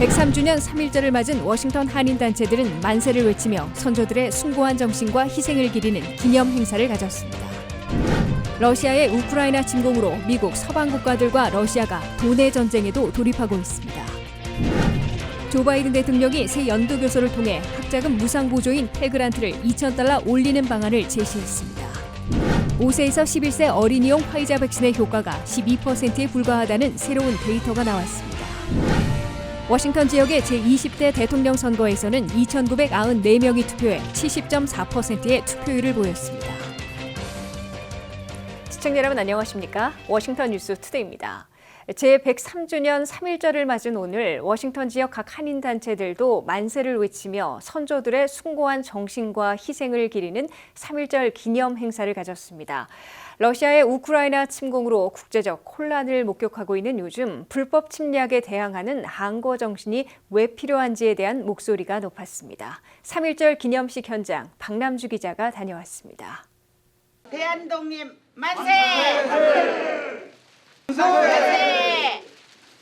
103주년 3.1절을 맞은 워싱턴 한인단체들은 만세를 외치며 선조들의 숭고한 정신과 희생을 기리는 기념 행사를 가졌습니다. 러시아의 우크라이나 침공으로 미국 서방 국가들과 러시아가 도내 전쟁에도 돌입하고 있습니다. 조 바이든 대통령이 새 연두교서를 통해 학자금 무상 보조인 펠그란트를 $2,000 올리는 방안을 제시했습니다. 5세에서 11세 어린이용 화이자 백신의 효과가 12%에 불과하다는 새로운 데이터가 나왔습니다. 워싱턴 지역의 제20대 대통령 선거에서는 2,994명이 투표해 70.4%의 투표율을 보였습니다. 시청자 여러분 안녕하십니까? 워싱턴 뉴스 투데이입니다. 제103주년 3.1절을 맞은 오늘 워싱턴 지역 각 한인단체들도 만세를 외치며 선조들의 숭고한 정신과 희생을 기리는 3.1절 기념 행사를 가졌습니다. 러시아의 우크라이나 침공으로 국제적 혼란을 목격하고 있는 요즘 불법 침략에 대항하는 항거 정신이 왜 필요한지에 대한 목소리가 높았습니다. 3.1절 기념식 현장 박남주 기자가 다녀왔습니다. 대한독립 만세! 만세!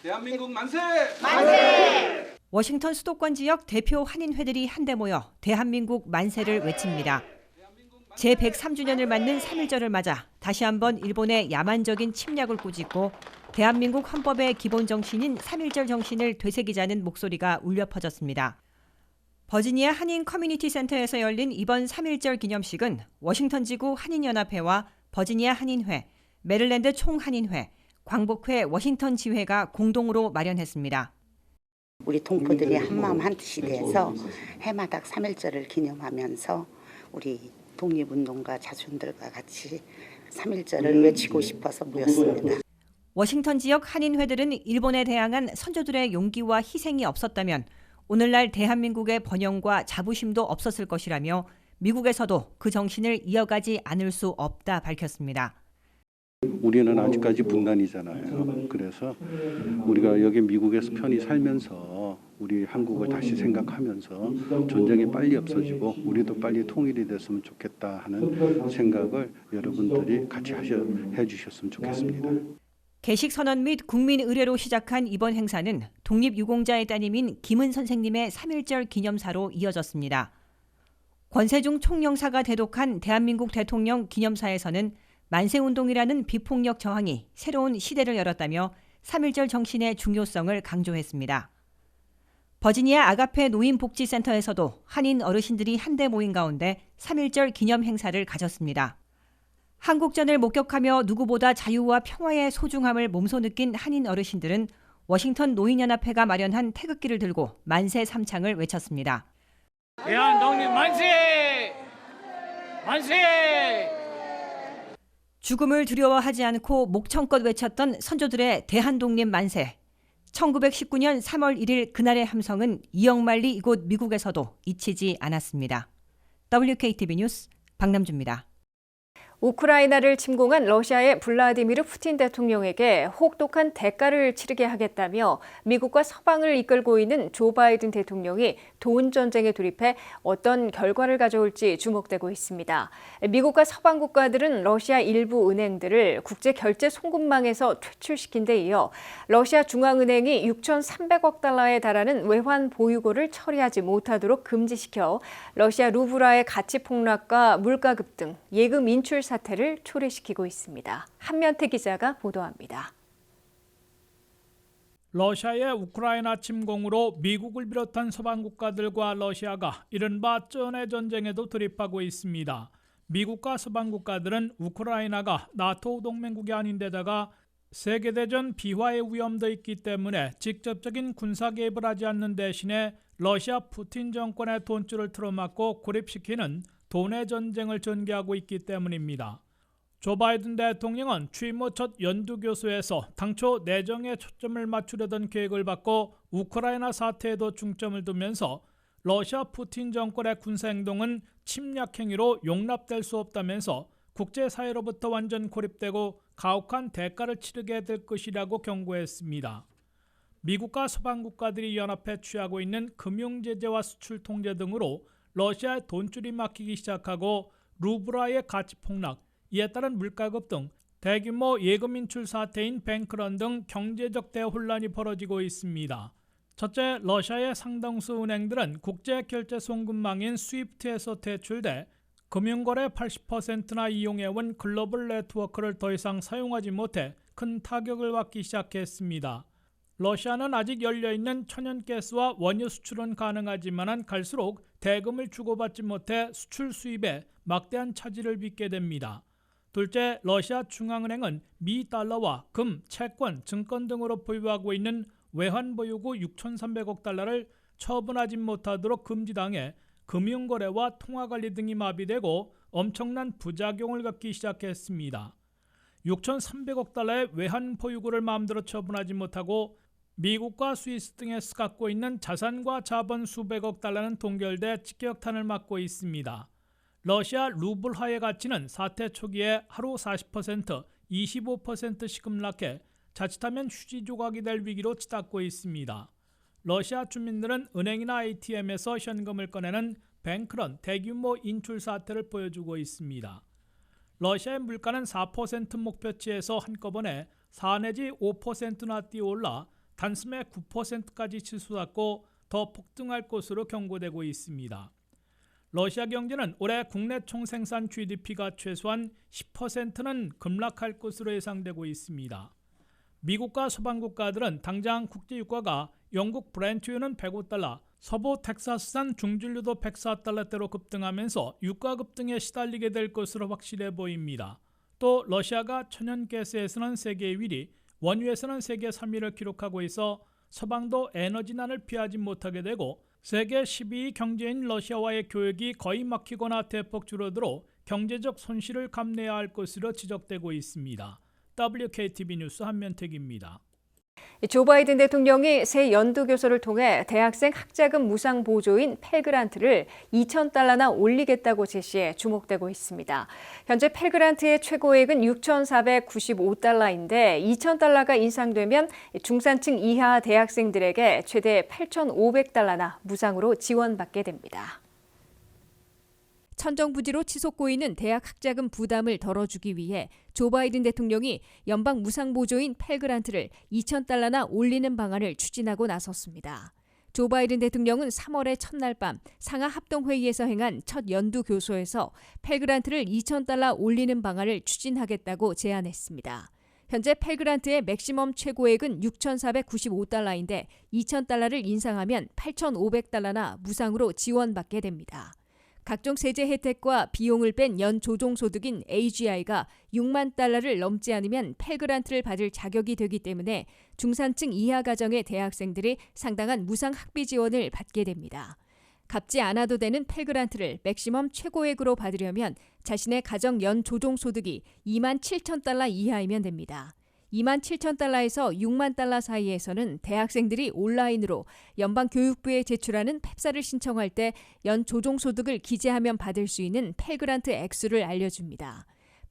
대한민국 만세! 만세! 워싱턴 수도권 지역 대표 한인회들이 한데 모여 대한민국 만세를 외칩니다. 제103주년을 맞는 3.1절을 맞아 다시 한번 일본의 야만적인 침략을 꾸짖고 대한민국 헌법의 기본 정신인 3.1절 정신을 되새기자는 목소리가 울려 퍼졌습니다. 버지니아 한인 커뮤니티 센터에서 열린 이번 3.1절 기념식은 워싱턴 지구 한인연합회와 버지니아 한인회, 메릴랜드 총한인회, 광복회 워싱턴 지회가 공동으로 마련했습니다. 우리 동포들이 한마음 한뜻이 돼서 해마다 3.1절을 기념하면서 우리 독립운동가 자손들과 같이 3.1절을 외치고 싶어서 모였습니다. 워싱턴 지역 한인회들은 일본에 대항한 선조들의 용기와 희생이 없었다면 오늘날 대한민국의 번영과 자부심도 없었을 것이라며 미국에서도 그 정신을 이어가지 않을 수 없다 밝혔습니다. 우리는 아직까지 분단이잖아요. 그래서 우리가 여기 미국에서 편히 살면서 우리 한국을 다시 생각하면서 전쟁이 빨리 없어지고 우리도 빨리 통일이 됐으면 좋겠다 하는 생각을 여러분들이 같이 해주셨으면 좋겠습니다. 개식 선언 및 국민 의례로 시작한 이번 행사는 독립유공자의 따님인 김은 선생님의 3.1절 기념사로 이어졌습니다. 권세중 총영사가 대독한 대한민국 대통령 기념사에서는 만세운동이라는 비폭력 저항이 새로운 시대를 열었다며 3.1절 정신의 중요성을 강조했습니다. 버지니아 아가페 노인복지센터에서도 한인 어르신들이 한데 모인 가운데 3.1절 기념 행사를 가졌습니다. 한국전을 목격하며 누구보다 자유와 평화의 소중함을 몸소 느낀 한인 어르신들은 워싱턴 노인연합회가 마련한 태극기를 들고 만세 삼창을 외쳤습니다. 대한독립 만세! 만세! 죽음을 두려워하지 않고 목청껏 외쳤던 선조들의 대한독립 만세. 1919년 3월 1일 그날의 함성은 이억만리 이곳 미국에서도 잊히지 않았습니다. WKTV 뉴스 박남주입니다. 우크라이나를 침공한 러시아의 블라디미르 푸틴 대통령에게 혹독한 대가를 치르게 하겠다며 미국과 서방을 이끌고 있는 조 바이든 대통령이 돈 전쟁에 돌입해 어떤 결과를 가져올지 주목되고 있습니다. 미국과 서방 국가들은 러시아 일부 은행들을 국제 결제 송금망에서 퇴출시킨 데 이어 러시아 중앙은행이 6,300억 달러에 달하는 외환 보유고를 처리하지 못하도록 금지시켜 러시아 루블화의 가치 폭락과 물가 급등, 예금 인출 사태를 초래시키고 있습니다. 한면태 기자가 보도합니다. 러시아의 우크라이나 침공으로 미국을 비롯한 서방 국가들과 러시아가 이른바 쩐의 전쟁에도 돌입하고 있습니다. 미국과 서방 국가들은 우크라이나가 나토 동맹국이 아닌데다가 세계대전 비화의 위험도 있기 때문에 직접적인 군사 개입을 하지 않는 대신에 러시아 푸틴 정권의 돈줄을 틀어막고 고립시키는 돈의 전쟁을 전개하고 있기 때문입니다. 조 바이든 대통령은 취임 후 첫 연두교수에서 당초 내정에 초점을 맞추려던 계획을 바꿔 우크라이나 사태에도 중점을 두면서 러시아 푸틴 정권의 군사행동은 침략행위로 용납될 수 없다면서 국제사회로부터 완전 고립되고 가혹한 대가를 치르게 될 것이라고 경고했습니다. 미국과 서방 국가들이 연합해 취하고 있는 금융제재와 수출 통제 등으로 러시아의 돈줄이 막히기 시작하고 루블화의 가치 폭락, 이에 따른 물가급 등 대규모 예금 인출 사태인 뱅크런 등 경제적 대혼란이 벌어지고 있습니다. 첫째, 러시아의 상당수 은행들은 국제결제송금망인 스위프트에서 퇴출돼 금융거래 80%나 이용해온 글로벌 네트워크를 더 이상 사용하지 못해 큰 타격을 받기 시작했습니다. 러시아는 아직 열려있는 천연가스와 원유 수출은 가능하지만 갈수록 대금을 주고받지 못해 수출 수입에 막대한 차질을 빚게 됩니다. 둘째, 러시아 중앙은행은 미 달러와 금, 채권, 증권 등으로 보유하고 있는 외환 보유고 6,300억 달러를 처분하지 못하도록 금지당해 금융거래와 통화관리 등이 마비되고 엄청난 부작용을 겪기 시작했습니다. 6,300억 달러의 외환 보유고를 마음대로 처분하지 못하고 미국과 스위스 등에서 갖고 있는 자산과 자본 수백억 달러는 동결돼 직격탄을 맞고 있습니다. 러시아 루블화의 가치는 사태 초기에 하루 40%, 25%씩 급락해 자칫하면 휴지 조각이 될 위기로 치닫고 있습니다. 러시아 주민들은 은행이나 ATM에서 현금을 꺼내는 뱅크런 대규모 인출 사태를 보여주고 있습니다. 러시아의 물가는 4% 목표치에서 한꺼번에 4 내지 5%나 뛰어올라 단숨에 9%까지 치솟았고 더 폭등할 것으로 경고되고 있습니다. 러시아 경제는 올해 국내 총생산 GDP가 최소한 10%는 급락할 것으로 예상되고 있습니다. 미국과 서방 국가들은 당장 국제유가가 영국 브렌트유는 105달러, 서부 텍사스산 중진유도 104달러대로 급등하면서 유가 급등에 시달리게 될 것으로 확실해 보입니다. 또 러시아가 천연가스에서는 세계 1위, 원유에서는 세계 3위를 기록하고 있어 서방도 에너지난을 피하지 못하게 되고 세계 12위 경제인 러시아와의 교역이 거의 막히거나 대폭 줄어들어 경제적 손실을 감내해야 할 것으로 지적되고 있습니다. WKTV 뉴스 한면택입니다. 조 바이든 대통령이 새 연두교서를 통해 대학생 학자금 무상 보조인 펠그란트를 2,000달러나 올리겠다고 제시해 주목되고 있습니다. 현재 펠그란트의 최고액은 6,495달러인데 2,000달러가 인상되면 중산층 이하 대학생들에게 최대 8,500달러나 무상으로 지원받게 됩니다. 천정부지로 치솟고 있는 대학 학자금 부담을 덜어주기 위해 조 바이든 대통령이 연방 무상보조인 펠그란트를 2,000달러나 올리는 방안을 추진하고 나섰습니다. 조 바이든 대통령은 3월의 첫날 밤 상하 합동회의에서 행한 첫 연두 교소에서 펠그란트를 2,000달러 올리는 방안을 추진하겠다고 제안했습니다. 현재 펠그란트의 맥시멈 최고액은 6,495달러인데 2,000달러를 인상하면 8,500달러나 무상으로 지원받게 됩니다. 각종 세제 혜택과 비용을 뺀 연 조종소득인 AGI가 6만 달러를 넘지 않으면 펠그란트를 받을 자격이 되기 때문에 중산층 이하 가정의 대학생들이 상당한 무상 학비 지원을 받게 됩니다. 갚지 않아도 되는 펠그란트를 맥시멈 최고액으로 받으려면 자신의 가정 연 조종소득이 2만 7천 달러 이하이면 됩니다. 2만 7천 달러에서 6만 달러 사이에서는 대학생들이 온라인으로 연방교육부에 제출하는 펩사를 신청할 때 연 조종소득을 기재하면 받을 수 있는 펠그란트 액수를 알려줍니다.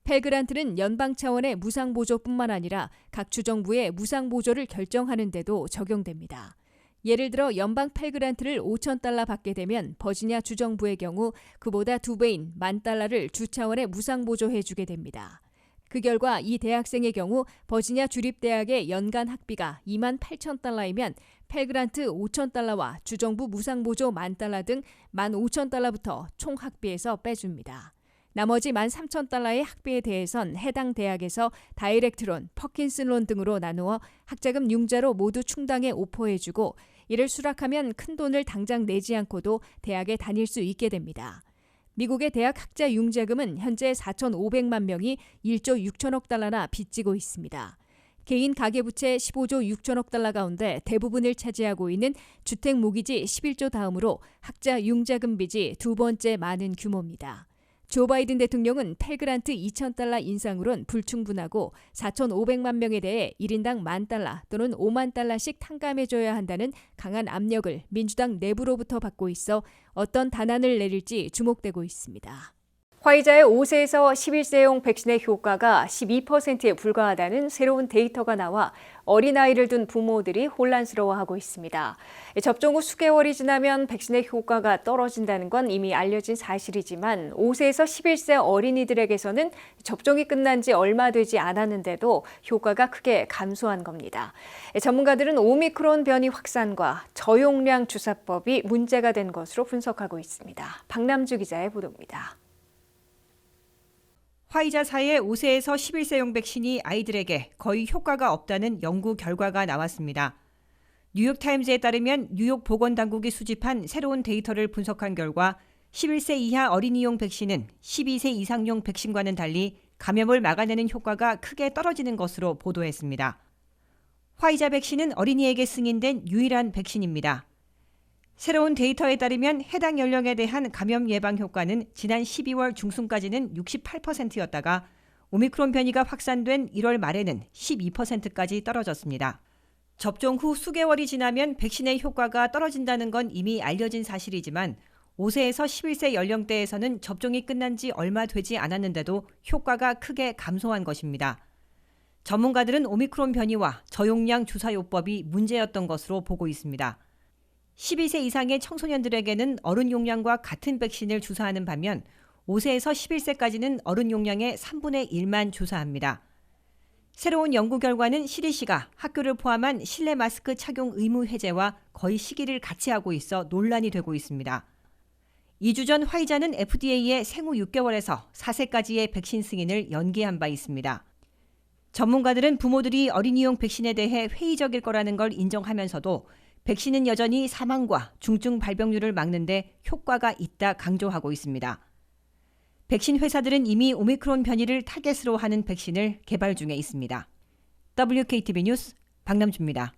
펠그란트는 연방 차원의 무상보조뿐만 아니라 각 주정부의 무상보조를 결정하는 데도 적용됩니다. 예를 들어 연방 펠그란트를 5,000달러 받게 되면 버지니아 주정부의 경우 그보다 2배인 10,000달러를 주 차원의 무상보조해주게 됩니다. 그 결과 이 대학생의 경우 버지니아 주립대학의 연간 학비가 2만 8천 달러이면 펠그란트 5,000달러와 주정부 무상보조 10,000달러 등 15,000달러부터 총 학비에서 빼줍니다. 나머지 13,000달러의 학비에 대해선 해당 대학에서 다이렉트론, 퍼킨슨론 등으로 나누어 학자금 융자로 모두 충당해 오퍼해주고 이를 수락하면 큰 돈을 당장 내지 않고도 대학에 다닐 수 있게 됩니다. 미국의 대학 학자 융자금은 현재 4,500만 명이 1조 6천억 달러나 빚지고 있습니다. 개인 가계부채 15조 6천억 달러 가운데 대부분을 차지하고 있는 주택모기지 11조 다음으로 학자 융자금 빚이 두 번째 많은 규모입니다. 조 바이든 대통령은 펠그란트 2,000달러 인상으론 불충분하고 4,500만 명에 대해 1인당 10,000달러 또는 5만 달러씩 탕감해줘야 한다는 강한 압력을 민주당 내부로부터 받고 있어 어떤 단안을 내릴지 주목되고 있습니다. 화이자의 5세에서 11세용 백신의 효과가 12%에 불과하다는 새로운 데이터가 나와 어린아이를 둔 부모들이 혼란스러워하고 있습니다. 접종 후 수개월이 지나면 백신의 효과가 떨어진다는 건 이미 알려진 사실이지만 5세에서 11세 어린이들에게서는 접종이 끝난 지 얼마 되지 않았는데도 효과가 크게 감소한 겁니다. 전문가들은 오미크론 변이 확산과 저용량 주사법이 문제가 된 것으로 분석하고 있습니다. 박남주 기자의 보도입니다. 화이자사의 5세에서 11세용 백신이 아이들에게 거의 효과가 없다는 연구 결과가 나왔습니다. 뉴욕타임즈에 따르면 뉴욕 보건당국이 수집한 새로운 데이터를 분석한 결과 11세 이하 어린이용 백신은 12세 이상용 백신과는 달리 감염을 막아내는 효과가 크게 떨어지는 것으로 보도했습니다. 화이자 백신은 어린이에게 승인된 유일한 백신입니다. 새로운 데이터에 따르면 해당 연령에 대한 감염 예방 효과는 지난 12월 중순까지는 68%였다가 오미크론 변이가 확산된 1월 말에는 12%까지 떨어졌습니다. 접종 후 수개월이 지나면 백신의 효과가 떨어진다는 건 이미 알려진 사실이지만 5세에서 11세 연령대에서는 접종이 끝난 지 얼마 되지 않았는데도 효과가 크게 감소한 것입니다. 전문가들은 오미크론 변이와 저용량 주사요법이 문제였던 것으로 보고 있습니다. 12세 이상의 청소년들에게는 어른 용량과 같은 백신을 주사하는 반면 5세에서 11세까지는 어른 용량의 3분의 1만 주사합니다. 새로운 연구 결과는 CDC가 학교를 포함한 실내 마스크 착용 의무 해제와 거의 시기를 같이 하고 있어 논란이 되고 있습니다. 2주 전 화이자는 FDA에 생후 6개월에서 4세까지의 백신 승인을 연기한 바 있습니다. 전문가들은 부모들이 어린이용 백신에 대해 회의적일 거라는 걸 인정하면서도 백신은 여전히 사망과 중증 발병률을 막는 데 효과가 있다 강조하고 있습니다. 백신 회사들은 이미 오미크론 변이를 타겟으로 하는 백신을 개발 중에 있습니다. WKTV 뉴스 박남주입니다.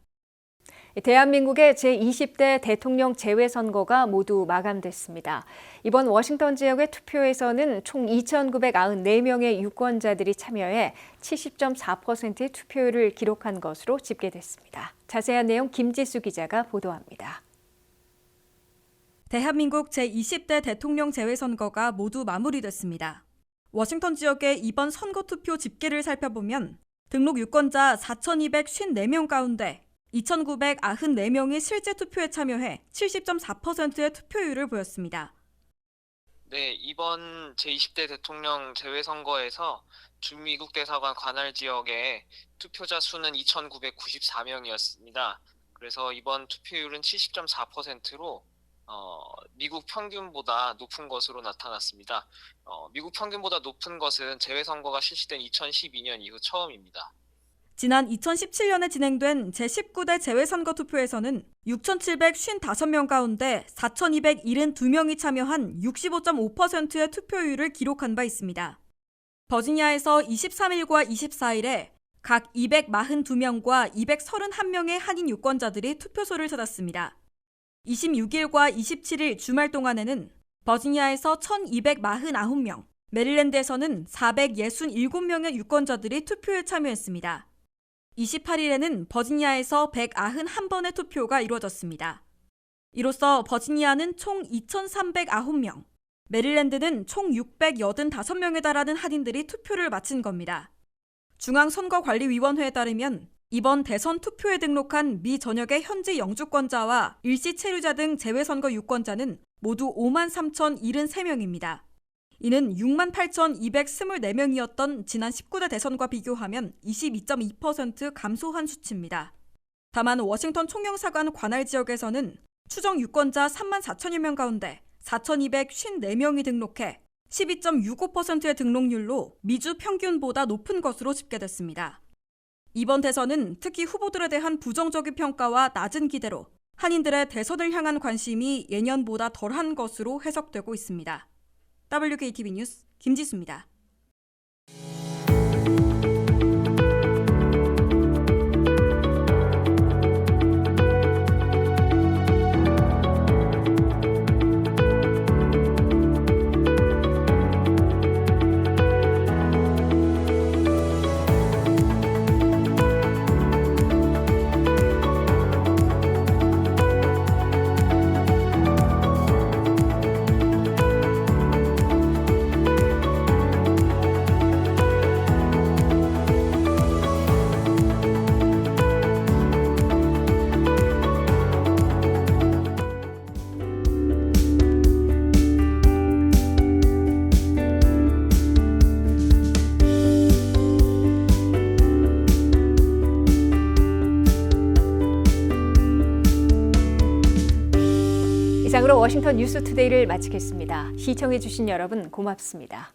대한민국의 제20대 대통령 재외선거가 모두 마감됐습니다. 이번 워싱턴 지역의 투표에서는 총 2,994명의 유권자들이 참여해 70.4%의 투표율을 기록한 것으로 집계됐습니다. 자세한 내용 김지수 기자가 보도합니다. 대한민국 제20대 대통령 재외선거가 모두 마무리됐습니다. 워싱턴 지역의 이번 선거 투표 집계를 살펴보면 등록 유권자 4,254명 가운데 2,994명이 실제 투표에 참여해 70.4%의 투표율을 보였습니다. 네, 이번 제20대 대통령 재외선거에서 주미국 대사관 관할 지역의 투표자 수는 2,994명이었습니다. 그래서 이번 투표율은 70.4%로 미국 평균보다 높은 것으로 나타났습니다. 미국 평균보다 높은 것은 재외선거가 실시된 2012년 이후 처음입니다. 지난 2017년에 진행된 제19대 재외선거 투표에서는 6,755명 가운데 4,272명이 참여한 65.5%의 투표율을 기록한 바 있습니다. 버지니아에서 23일과 24일에 각 242명과 231명의 한인 유권자들이 투표소를 찾았습니다. 26일과 27일 주말 동안에는 버지니아에서 1,249명, 메릴랜드에서는 467명의 유권자들이 투표에 참여했습니다. 28일에는 버지니아에서 191번의 투표가 이루어졌습니다. 이로써 버지니아는 총 2,309명, 메릴랜드는 총 685명에 달하는 한인들이 투표를 마친 겁니다. 중앙선거관리위원회에 따르면 이번 대선 투표에 등록한 미 전역의 현지 영주권자와 일시 체류자 등 재외선거 유권자는 모두 53,073명입니다. 이는 68,224명이었던 지난 19대 대선과 비교하면 22.2% 감소한 수치입니다. 다만 워싱턴 총영사관 관할 지역에서는 추정 유권자 34,000여 명 가운데 4,254명이 등록해 12.65%의 등록률로 미주 평균보다 높은 것으로 집계됐습니다. 이번 대선은 특히 후보들에 대한 부정적인 평가와 낮은 기대로 한인들의 대선을 향한 관심이 예년보다 덜한 것으로 해석되고 있습니다. WKTV 뉴스 김지수입니다. 이상으로 워싱턴 뉴스투데이를 마치겠습니다. 시청해주신 여러분 고맙습니다.